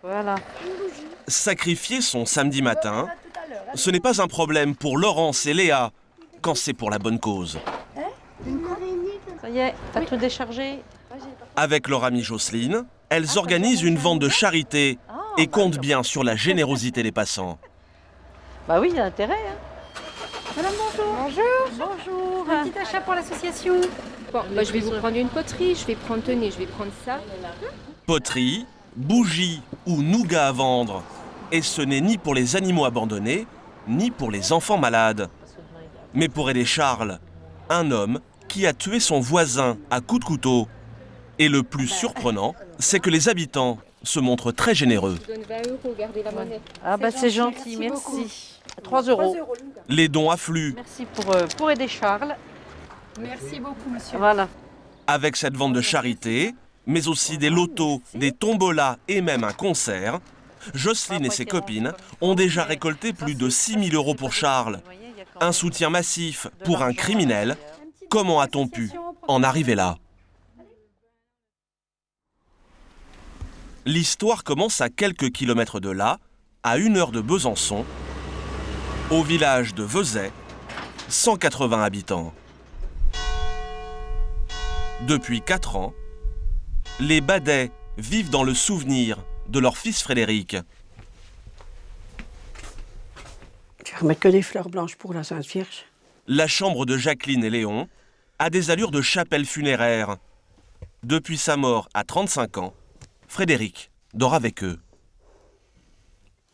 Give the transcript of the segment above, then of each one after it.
Voilà. Sacrifier son samedi matin, ce n'est pas un problème pour Laurence et Léa quand c'est pour la bonne cause. Ça y est, t'as tout déchargé. Avec leur amie Jocelyne, elles organisent une vente de charité et comptent bien sur la générosité des passants. Bah oui, il y a intérêt. Hein. Madame, bonjour. Bonjour. Bonjour. Un petit achat pour l'association. Bon, bah, je vais vous prendre une poterie, je vais prendre, tenez, je vais prendre ça. Poterie, bougies ou nougat à vendre. Et ce n'est ni pour les animaux abandonnés, ni pour les enfants malades. Mais pour aider Charles, un homme qui a tué son voisin à coups de couteau. Et le plus surprenant, c'est que les habitants se montrent très généreux. Je vous donne 20 €, gardez la monnaie. Ah bah c'est gentil, merci. 3 €. Les dons affluent. Merci pour aider Charles. Merci beaucoup, monsieur. Voilà. Avec cette vente de charité, mais aussi des lotos, des tombolas et même un concert, Jocelyne et ses copines ont déjà récolté plus de 6 000 € pour Charles. Un soutien massif pour un criminel. Comment a-t-on pu en arriver là? L'histoire commence à quelques kilomètres de là, à 1 heure de Besançon, au village de Vezet, 180 habitants. Depuis 4 ans, les Badet vivent dans le souvenir de leur fils Frédéric. Tu remets que des fleurs blanches pour la Sainte Vierge. La chambre de Jacqueline et Léon a des allures de chapelle funéraire. Depuis sa mort à 35 ans, Frédéric dort avec eux.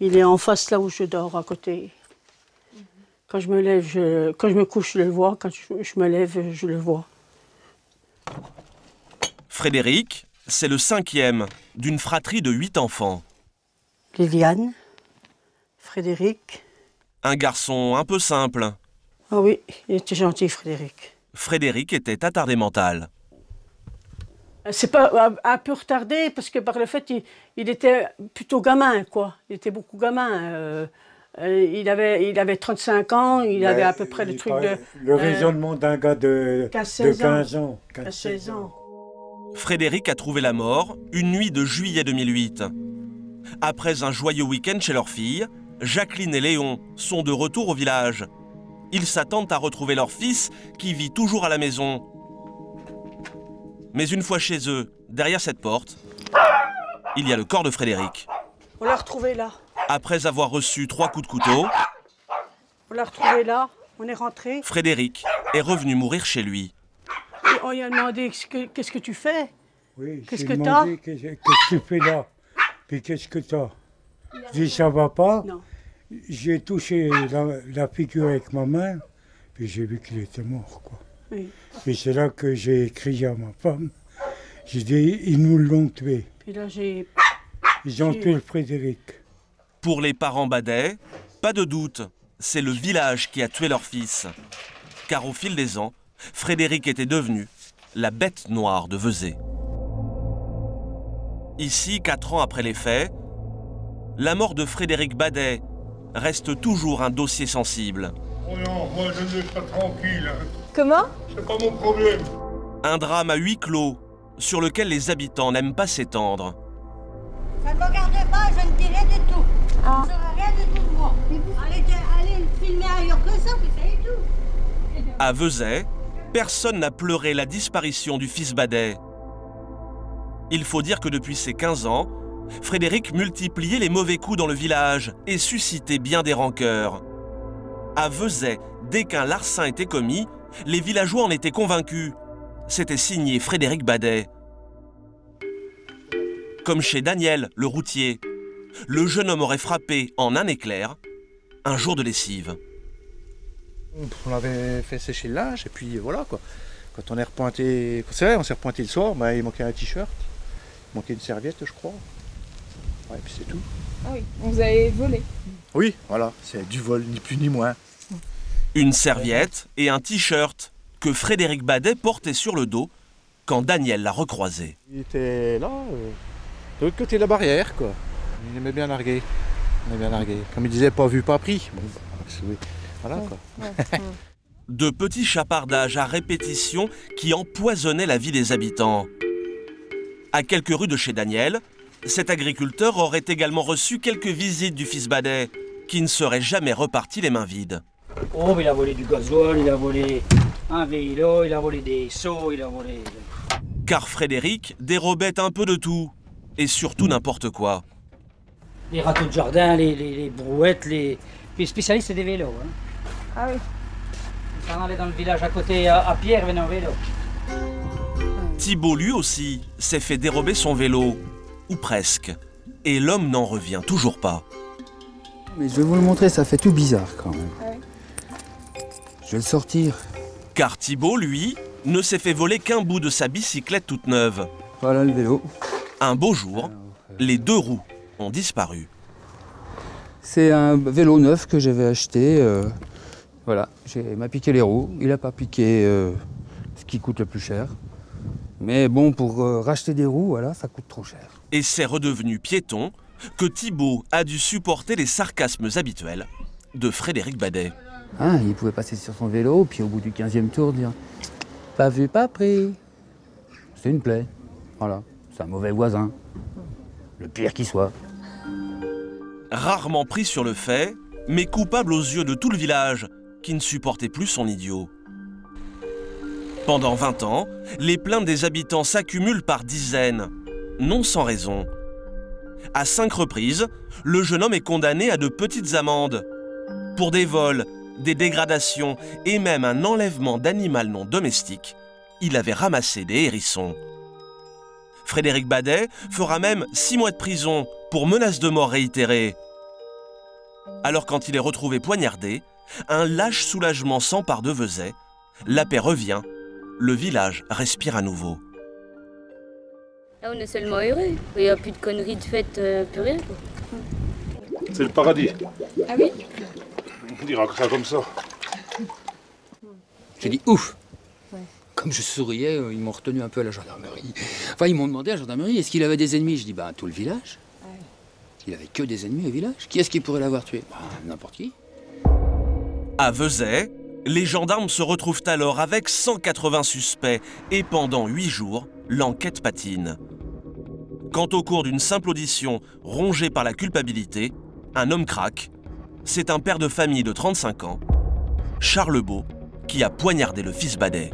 Il est en face là où je dors, à côté. Quand je me lève, quand je me couche, je le vois. Quand je me lève, je le vois. Frédéric, c'est le 5e d'une fratrie de 8 enfants. Liliane, Frédéric. Un garçon un peu simple. Ah oui, il était gentil, Frédéric. Frédéric était attardé mental. C'est pas un peu retardé, parce que par le fait, il était plutôt gamin, quoi. Il était beaucoup gamin. Il avait 35 ans, il avait à peu près le truc de... Le raisonnement d'un gars de 15 ans. 16 ans. Frédéric a trouvé la mort une nuit de juillet 2008. Après un joyeux week-end chez leur fille, Jacqueline et Léon sont de retour au village. Ils s'attendent à retrouver leur fils qui vit toujours à la maison. Mais une fois chez eux, derrière cette porte, il y a le corps de Frédéric. On l'a retrouvé là. Après avoir reçu 3 coups de couteau, On l'a retrouvé là. On est rentré. Frédéric est revenu mourir chez lui. Et on lui a demandé qu'est-ce que tu fais? Oui, Qu'est-ce j'ai que demandé, qu'est-ce que tu fais là? Puis qu'est-ce que t'as? Je dis ça va pas. Non. J'ai touché la figure avec ma main, puis j'ai vu qu'il était mort, quoi. Oui. Et c'est là que j'ai écrit à ma femme. J'ai dit, ils nous l'ont tué. Puis là, Ils ont tué le Frédéric. Pour les parents Badet, pas de doute, c'est le village qui a tué leur fils. Car au fil des ans, Frédéric était devenu la bête noire de Vezet. Ici, 4 ans après les faits, la mort de Frédéric Badet reste toujours un dossier sensible. Oh non, moi je ne laisse pas tranquille. Hein. Comment? C'est pas mon problème. Un drame à huis clos sur lequel les habitants n'aiment pas s'étendre. Ça ne me regarde pas, je ne dis rien du tout. Ah. Je ne saurais rien du tout de moi. Allez filmer ailleurs que ça, puis ça y est tout. À Vezet, personne n'a pleuré la disparition du fils Badet. Il faut dire que depuis ses 15 ans, Frédéric multipliait les mauvais coups dans le village et suscitait bien des rancœurs. À Vezet, dès qu'un larcin était commis, les villageois en étaient convaincus. C'était signé Frédéric Badet. Comme chez Daniel, le routier. Le jeune homme aurait frappé en un éclair un jour de lessive. On avait fait sécher le linge et puis voilà quoi. Quand on est repointé, c'est vrai, on s'est repointé le soir, bah, il manquait un t-shirt, il manquait une serviette je crois. Ouais, et puis c'est tout. Ah oui, vous avez volé. Oui, voilà, c'est du vol, ni plus ni moins. Une serviette et un t-shirt que Frédéric Badet portait sur le dos quand Daniel l'a recroisé. Il était là, de l'autre côté de la barrière quoi. Il aimait bien narguer. Il aimait bien narguer. Comme il disait, pas vu, pas pris. Bon, bah, oui. Voilà quoi. De petits chapardages à répétition qui empoisonnaient la vie des habitants. À quelques rues de chez Daniel, cet agriculteur aurait également reçu quelques visites du fils Badet, qui ne serait jamais reparti les mains vides. Oh, mais il a volé du gasoil, il a volé un vélo, il a volé des seaux, il a volé... Car Frédéric dérobait un peu de tout, et surtout n'importe quoi. Les râteaux de jardin, les brouettes, Puis le spécialiste, c'est des vélos. Hein. Ah oui. On allait dans le village à côté, à Pierre, venait en vélo. Thibault, lui aussi, s'est fait dérober son vélo, ou presque. Et l'homme n'en revient toujours pas. Mais je vais vous le montrer, ça fait tout bizarre quand même. Ah oui. Je vais le sortir. Car Thibault, lui, ne s'est fait voler qu'un bout de sa bicyclette toute neuve. Voilà le vélo. Un beau jour, les 2 roues ont disparu. C'est un vélo neuf que j'avais acheté. Voilà, il m'a piqué les roues. Il n'a pas piqué ce qui coûte le plus cher. Mais bon, pour racheter des roues, voilà, ça coûte trop cher. Et c'est redevenu piéton que Thibault a dû supporter les sarcasmes habituels de Frédéric Badet. Hein, il pouvait passer sur son vélo, puis au bout du 15e tour, dire « Pas vu, pas pris ». C'est une plaie. Voilà, c'est un mauvais voisin. Le pire qui soit. Rarement pris sur le fait, mais coupable aux yeux de tout le village, qui ne supportait plus son idiot. Pendant 20 ans, les plaintes des habitants s'accumulent par dizaines, non sans raison. À 5 reprises, le jeune homme est condamné à de petites amendes. Pour des vols, des dégradations et même un enlèvement d'animal non domestique, il avait ramassé des hérissons. Frédéric Badet fera même 6 mois de prison pour menace de mort réitérée. Alors quand il est retrouvé poignardé, un lâche soulagement s'empare de Vezet, la paix revient, le village respire à nouveau. Là, on est seulement heureux. Il n'y a plus de conneries de fête, plus rien. C'est le paradis. Ah oui? On dira que ça comme ça. J'ai dit ouf. Comme je souriais, ils m'ont retenu un peu à la gendarmerie. Enfin, ils m'ont demandé à la gendarmerie, est-ce qu'il avait des ennemis? Je dis, bah, tout le village. Il avait que des ennemis au village. Qui est-ce qui pourrait l'avoir tué? Bah, n'importe qui. À Vezet, les gendarmes se retrouvent alors avec 180 suspects et pendant 8 jours, l'enquête patine. Quand au cours d'une simple audition rongée par la culpabilité, un homme craque, c'est un père de famille de 35 ans, Charles Beau, qui a poignardé le fils Badet.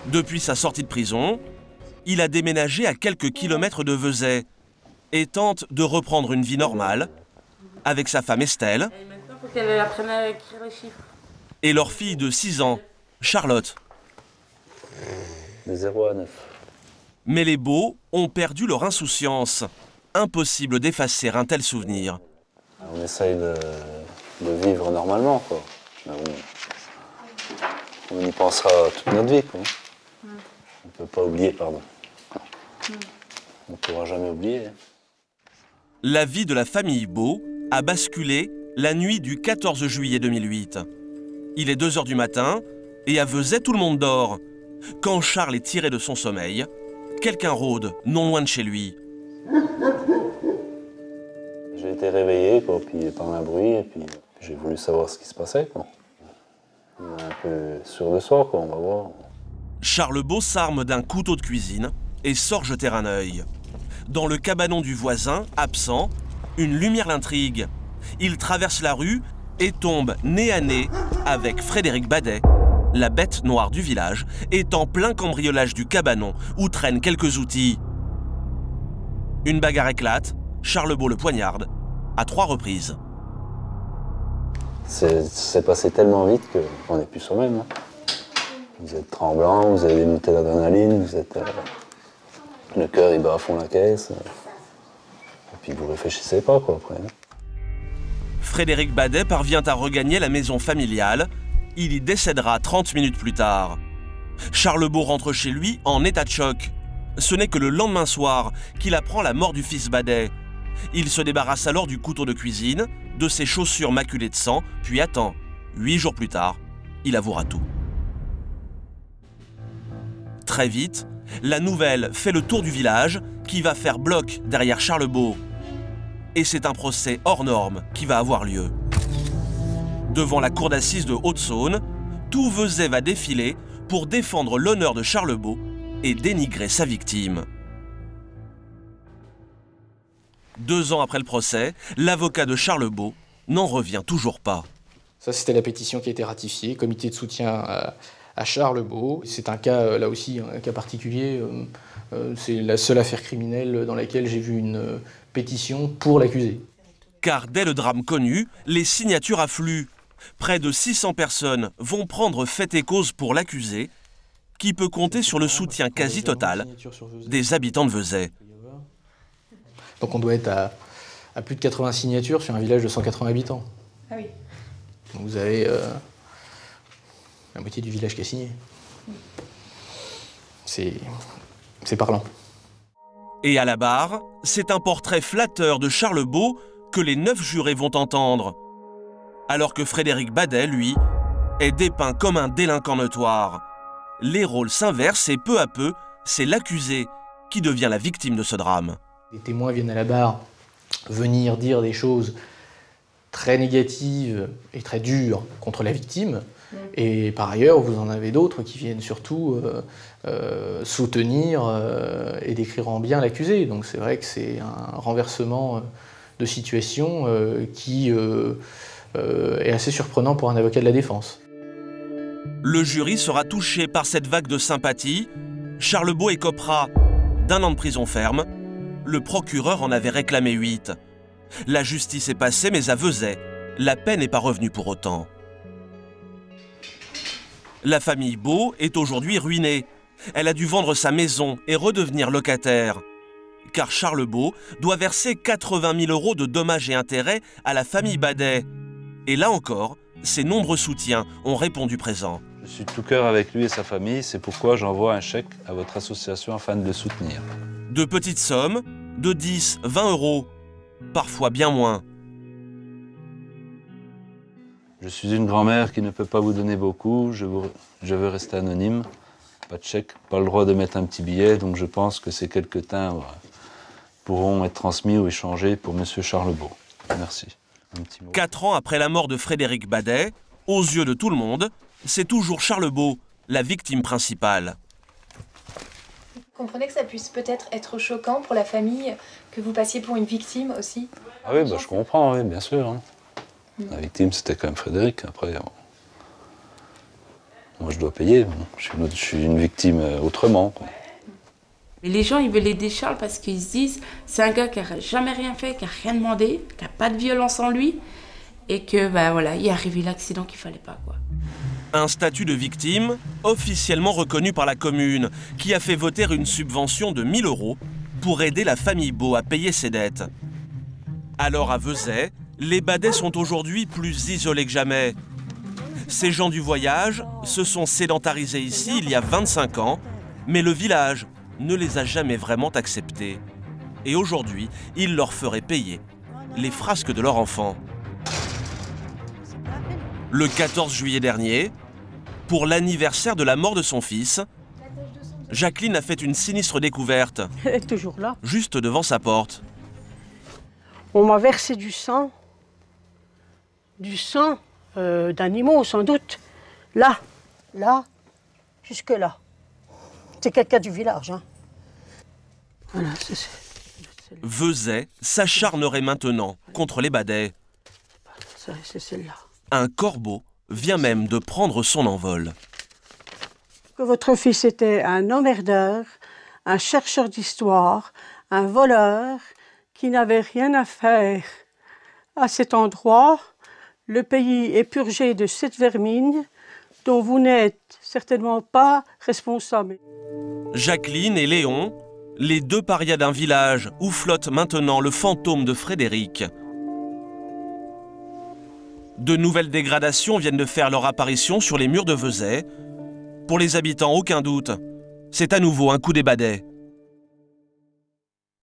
Depuis sa sortie de prison, il a déménagé à quelques kilomètres de Vezet et tente de reprendre une vie normale avec sa femme Estelle et leur fille de 6 ans, Charlotte. De 0 à 9. Mais les Beaux ont perdu leur insouciance. Impossible d'effacer un tel souvenir. On essaye de vivre normalement, quoi. Mais on y pensera toute notre vie, quoi. On ne peut pas oublier, pardon. On ne pourra jamais oublier. La vie de la famille Beau a basculé la nuit du 14 juillet 2008. Il est 2 h du matin et à Vezet, tout le monde dort. Quand Charles est tiré de son sommeil, quelqu'un rôde non loin de chez lui. J'ai été réveillé, quoi, puis par un bruit, et puis j'ai voulu savoir ce qui se passait, quoi. On est un peu sûr de soi, quoi, on va voir. Charles Beau s'arme d'un couteau de cuisine et sort jeter un œil. Dans le cabanon du voisin, absent, une lumière l'intrigue. Il traverse la rue et tombe nez à nez avec Frédéric Badet, la bête noire du village, est en plein cambriolage du cabanon où traînent quelques outils. Une bagarre éclate, Charles Beau le poignarde à 3 reprises. C'est passé tellement vite qu'on n'est plus soi-même. Hein. Vous êtes tremblant, vous avez des montées d'adrénaline, vous êtes... le cœur il bat à fond la caisse. Et puis vous réfléchissez pas, quoi, après. Frédéric Badet parvient à regagner la maison familiale. Il y décédera 30 minutes plus tard. Charles Beau rentre chez lui en état de choc. Ce n'est que le lendemain soir qu'il apprend la mort du fils Badet. Il se débarrasse alors du couteau de cuisine, de ses chaussures maculées de sang, puis attend. 8 jours plus tard, il avouera tout. Très vite, la nouvelle fait le tour du village qui va faire bloc derrière Charles Beau. Et c'est un procès hors norme qui va avoir lieu. Devant la cour d'assises de Haute-Saône, tout Vezet va défiler pour défendre l'honneur de Charles Beau et dénigrer sa victime. 2 ans après le procès, l'avocat de Charles Beau n'en revient toujours pas. Ça, c'était la pétition qui a été ratifiée, comité de soutien à Charles Beau. C'est un cas, là aussi, un cas particulier. C'est la seule affaire criminelle dans laquelle j'ai vu une pétition pour l'accusé. Car dès le drame connu, les signatures affluent. Près de 600 personnes vont prendre fait et cause pour l'accusé, qui peut compter sur le soutien quasi total des habitants de Vezet. Donc on doit être à plus de 80 signatures sur un village de 180 habitants. Ah oui. Donc vous avez la moitié du village qui a signé. C'est parlant. Et à la barre, c'est un portrait flatteur de Charles Beau que les 9 jurés vont entendre. Alors que Frédéric Badet, lui, est dépeint comme un délinquant notoire. Les rôles s'inversent et peu à peu, c'est l'accusé qui devient la victime de ce drame. Les témoins viennent à la barre venir dire des choses très négatives et très dures contre la victime. Et par ailleurs, vous en avez d'autres qui viennent surtout soutenir et décrire en bien l'accusé. Donc c'est vrai que c'est un renversement de situation qui est assez surprenant pour un avocat de la défense. Le jury sera touché par cette vague de sympathie. Charles Beau écopera d'1 an de prison ferme. Le procureur en avait réclamé 8. La justice est passée, mais à Vezet, la peine n'est pas revenue pour autant. La famille Beau est aujourd'hui ruinée. Elle a dû vendre sa maison et redevenir locataire. Car Charles Beau doit verser 80 000 € de dommages et intérêts à la famille Badet. Et là encore, ses nombreux soutiens ont répondu présent. Je suis de tout cœur avec lui et sa famille, c'est pourquoi j'envoie un chèque à votre association afin de le soutenir. De petites sommes, de 10, 20 €, parfois bien moins. Je suis une grand-mère qui ne peut pas vous donner beaucoup, je veux rester anonyme. Pas de chèque, pas le droit de mettre un petit billet, donc je pense que ces quelques timbres pourront être transmis ou échangés pour M. Charles Beau. Merci. 4 ans après la mort de Frédéric Badet, aux yeux de tout le monde, c'est toujours Charles Beau, la victime principale. Vous comprenez que ça puisse peut-être être choquant pour la famille, que vous passiez pour une victime aussi? Ah oui, bah, je comprends, oui, bien sûr. Hein. La victime, c'était quand même Frédéric. Après, moi, je dois payer. Je suis une victime autrement, quoi. Mais les gens, ils veulent aider Charles parce qu'ils se disent c'est un gars qui n'a jamais rien fait, qui n'a rien demandé, qui n'a pas de violence en lui, et que, bah voilà, il est arrivé l'accident qu'il fallait pas, quoi. Un statut de victime officiellement reconnu par la commune, qui a fait voter une subvention de 1 000 € pour aider la famille Beau à payer ses dettes. Alors à Vezet, les Badets sont aujourd'hui plus isolés que jamais. Ces gens du voyage se sont sédentarisés ici il y a 25 ans, mais le village ne les a jamais vraiment acceptés. Et aujourd'hui, il leur ferait payer les frasques de leur enfant. Le 14 juillet dernier, pour l'anniversaire de la mort de son fils, Jacqueline a fait une sinistre découverte. Elle est toujours là. Juste devant sa porte. On m'a versé du sang d'animaux sans doute. Là, jusque là. C'est quelqu'un du village. Hein. Voilà, Vezet s'acharnerait maintenant contre les Badets. C'est celle-là. Un corbeau vient même de prendre son envol. Que votre fils était un emmerdeur, un chercheur d'histoire, un voleur qui n'avait rien à faire à cet endroit. Le pays est purgé de cette vermine dont vous n'êtes certainement pas responsable. Jacqueline et Léon, les 2 parias d'un village où flotte maintenant le fantôme de Frédéric. De nouvelles dégradations viennent de faire leur apparition sur les murs de Vezet. Pour les habitants, aucun doute, c'est à nouveau un coup des Badets.